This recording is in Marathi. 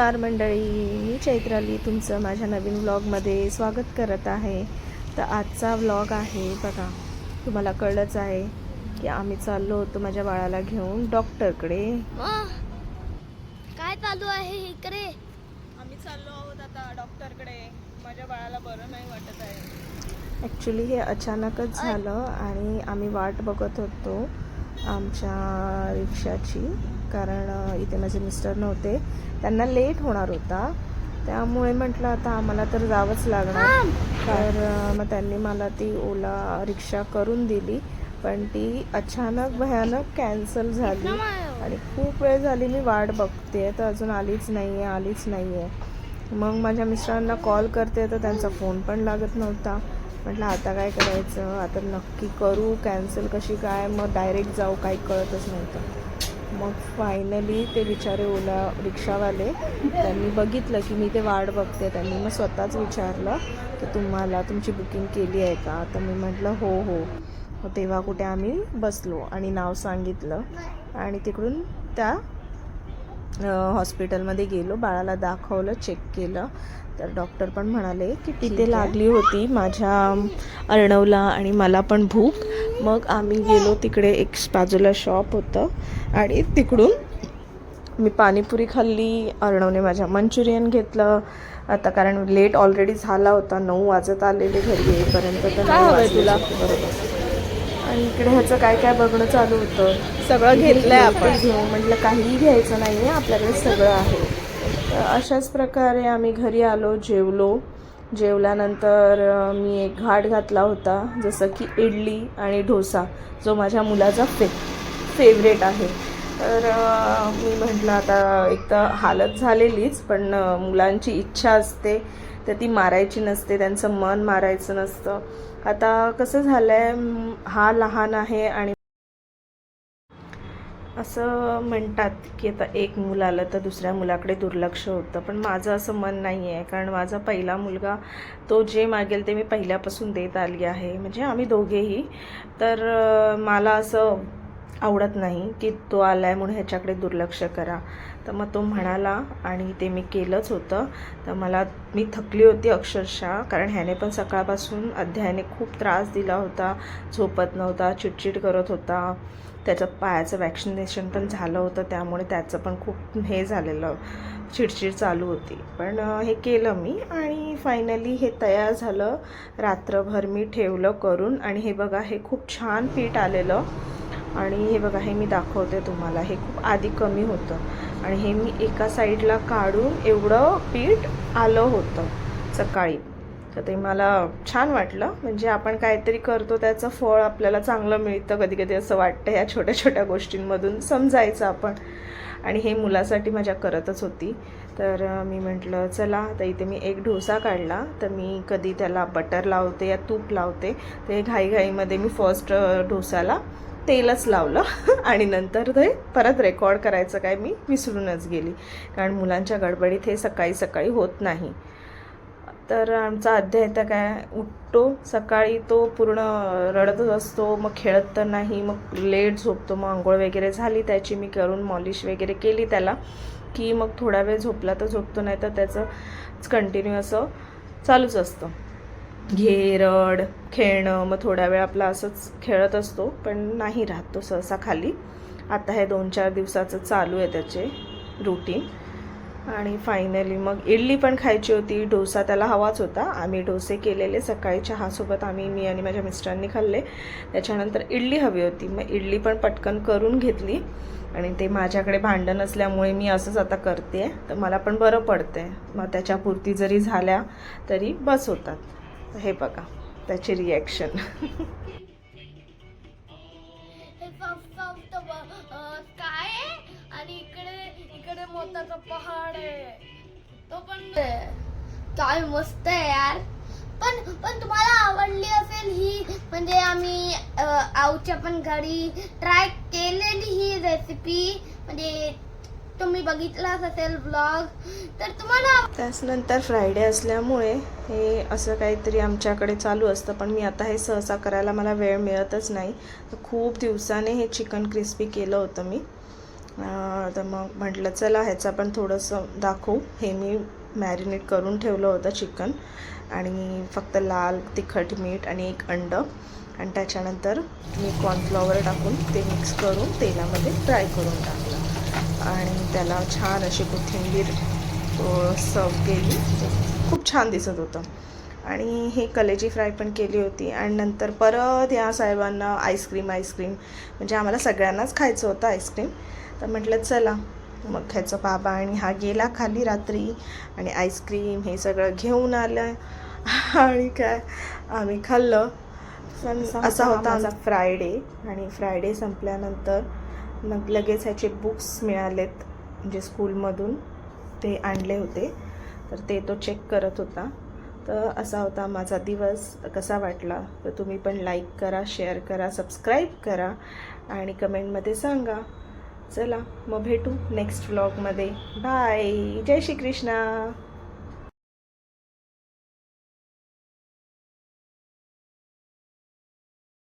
नमस्कार मंडळी, मी चैत्राली तुमचं माझ्या नवीन व्लॉगमध्ये स्वागत करत आहे. तर आजचा व्लॉग आहे बघा, तुम्हाला कळलंच आहे की आम्ही चाललो होतो माझ्या बाळाला घेऊन डॉक्टरकडे. काय चालू आहे इकडे? आम्ही चाललो आहोत आता डॉक्टरकडे. माझ्या बाळाला बरं नाही वाटत आहे. ॲक्च्युली हे अचानकच झालं आणि आम्ही वाट बघत होतो आमच्या रिक्षाची, कारण इथे माझे मिस्टर नव्हते, त्यांना लेट होणार होता, त्यामुळे म्हटलं आता आम्हाला तर जावंच लागणार. तर मग त्यांनी मला ती ओला रिक्षा करून दिली, पण ती अचानक भयानक कॅन्सल झाली आणि खूप वेळ झाली मी वाट बघते तर अजून आलीच नाही आहे. मग माझ्या मिस्टरांना कॉल करते तर त्यांचा फोन पण लागत नव्हता. म्हटलं आता काय करायचं, आता नक्की करू कॅन्सल कशी काय, मग डायरेक्ट जाऊ, काही कळतच नव्हतं. मग फायनली ते बिचारे ओला रिक्षावाले त्यांनी बघितलं की मी ते वाट बघते, त्यांनी मग स्वतःच विचारलं की तुम्हाला तुमची बुकिंग केली आहे का. तर मी म्हटलं हो. मग तेव्हा कुठे आम्ही बसलो आणि नाव सांगितलं आणि तिकडून त्या हॉस्पिटलमध्ये गेलो, बाळाला दाखवलं, चेक केलं. तर डॉक्टर पण म्हणाले की तिथे लागली होती माझ्या अर्णवला आणि मला पण भूक. मग आम्ही गेलो तिकडे, एक बाजूला शॉप होतं आणि तिकडून मी पाणीपुरी खाल्ली, अर्णवने माझ्या मंचुरियन घेतलं. आता कारण लेट ऑलरेडी झाला होता, 9 वाजत आलेले घरी येईपर्यंत. तर काय हवं तुला बरोबर. आणि इकडे ह्याचं काय काय बघणं चालू होतं, सगळं घेतलं आहे आपण. घेऊ म्हटलं काहीही घ्यायचं नाही आहे, आपल्याकडे सगळं आहे. तर अशाच प्रकारे आम्ही घरी आलो, जेवल्यानंतर मी एक घाट घातला होता, जसं की इडली आणि डोसा, जो माझ्या मुलाचा फेवरेट आहे. तर मी म्हटलं आता एक तर हालत झालेलीच, पण मुलांची इच्छा असते तर ती मारायची नसते, त्यांचं मन मारायचं नसतं. आता कसं झालं आहे, हा लहान आहे आणि असं म्हणतात की आता एक मूल आलं तर दुसऱ्या मुलाकडे दुर्लक्ष होतं, पण माझं असं मन नाही आहे. कारण माझा पहिला मुलगा, तो जे मागेल ते मी पहिल्यापासून देत आली आहे, म्हणजे आम्ही दोघेही. तर मला असं आवडत नाही की तो आला आहे म्हणून ह्याच्याकडे दुर्लक्ष करा. तर मग तो म्हणाला आणि ते मी केलंच होतं. तर मी थकली होती अक्षरशः, कारण ह्याने पण सकाळपासून अध्यायाने खूप त्रास दिला होता, झोपत नव्हता, चिडचिड करत होता. त्याचं पायाचं वॅक्सिनेशन पण झालं होतं, त्यामुळे त्याचं पण खूप हे झालेलं, चिडचिड चालू होती. पण हे केलं मी आणि फायनली हे तयार झालं. रात्रभर मी ठेवलं करून आणि हे बघा, हे खूप छान पीठ आलेलं. आणि हे बघा, हे मी दाखवते तुम्हाला, हे खूप आधी कमी होतं आणि हे मी एका साईडला काढून एवढं पीठ आलं होतं सकाळी. तर ते मला छान वाटलं, म्हणजे आपण काहीतरी करतो त्याचं फळ आपल्याला चांगलं मिळतं. कधी कधी असं वाटतं ह्या छोट्या छोट्या गोष्टींमधून समजायचं आपण. आणि हे मुलासाठी माझ्या करतच होती. तर मी म्हटलं चला, तर इथे मी एक डोसा काढला. तर मी कधी त्याला बटर लावते या तूप लावते, ते घाईघाईमध्ये मी फर्स्ट डोसाला तेलच लावलं आणि नंतर ते परत रेकॉर्ड करायचं काय मी विसरूनच गेली, कारण मुलांच्या गडबडीत हे सकाळी सकाळी होत नाही. तर आमचा अध्याय तर काय, उठतो सकाळी तो पूर्ण रडतच असतो, मग खेळत तर नाही, मग लेट झोपतो. मग आंघोळ वगैरे झाली त्याची, मी करून मॉलिश वगैरे केली त्याला की मग थोडा वेळ झोपला तर झोपतो, नाही तर त्याचं कंटिन्यू असं चालूच असतं, रड, खेळणं. मग थोडा वेळ आपला असंच खेळत असतो, पण नाही राहत तो सहसा खाली. आता हे 2-4 दिवसाचं चालू आहे त्याचे रुटीन. आणि फायनली मग इडली पण खायची होती, डोसा त्याला हवाच होता. आम्ही डोसे केलेले सकाळी चहासोबत, मी आणि माझ्या मिस्टरांनी खाल्ले. त्याच्यानंतर इडली हवी होती, मग इडली पण पटकन करून घेतली. आणि ते माझ्याकडे भांडण असल्यामुळे मी असंच आता करते, तर मला पण बरं पडते. मग त्याच्यापुरती जरी झाल्या तरी बस होतात. हे बघा त्याची रिॲक्शन. काय आहे? आणि इकडे मोठाचा पहाड आहे, तो पण काय मस्त आहे यार. पण तुम्हाला आवडली असेल ही, म्हणजे आम्ही आऊच्या पण घरी ट्राय केलेली ही रेसिपी, म्हणजे तुम्ही बघितलाच असेल ब्लॉग, तर तुम्हाला. त्यानंतर फ्रायडे असल्यामुळे हे असं काहीतरी आमच्याकडे चालू असतं, पण मी आता हे सहसा करायला मला वेळ मिळतच नाही. तर खूप दिवसाने हे चिकन क्रिस्पी केलं होतं मी, तर मग म्हटलं चला ह्याचं पण थोडंसं दाखवू. हे मी मॅरिनेट करून ठेवलं होतं चिकन, आणि फक्त लाल तिखट मीठ आणि एक अंडं, आणि त्याच्यानंतर मी कॉर्नफ्लॉवर टाकून ते मिक्स करून तेलामध्ये फ्राय करून टाकलं, आणि त्याला छान अशी कोथिंबीर सर्व केली. खूप छान दिसत होतं. आणि हे कलेजी फ्राय पण केली होती. आणि नंतर परत या साहेबांना आईस्क्रीम म्हणजे आम्हाला सगळ्यांनाच खायचं होतं आईस्क्रीम. तर म्हटलं चला मग ह्याचं बाबा आणि हा गेला खाली रात्री, आणि आईस्क्रीम हे सगळं घेऊन आलं आणि काय आम्ही खाल्लं. पण असा होता माझा फ्रायडे. आणि फ्रायडे संपल्यानंतर मग लगेच ह्याचे बुक्स मिळालेत, म्हणजे स्कूलमधून ते आणले होते, तर ते तो चेक करत होता. तर असा होता माझा दिवस. कसा वाटला तर तुम्ही पण लाईक करा, शेअर करा, सबस्क्राईब करा आणि कमेंटमध्ये सांगा. चला मग भेटू नेक्स्ट व्लॉगमध्ये. बाय. जय श्री कृष्णा.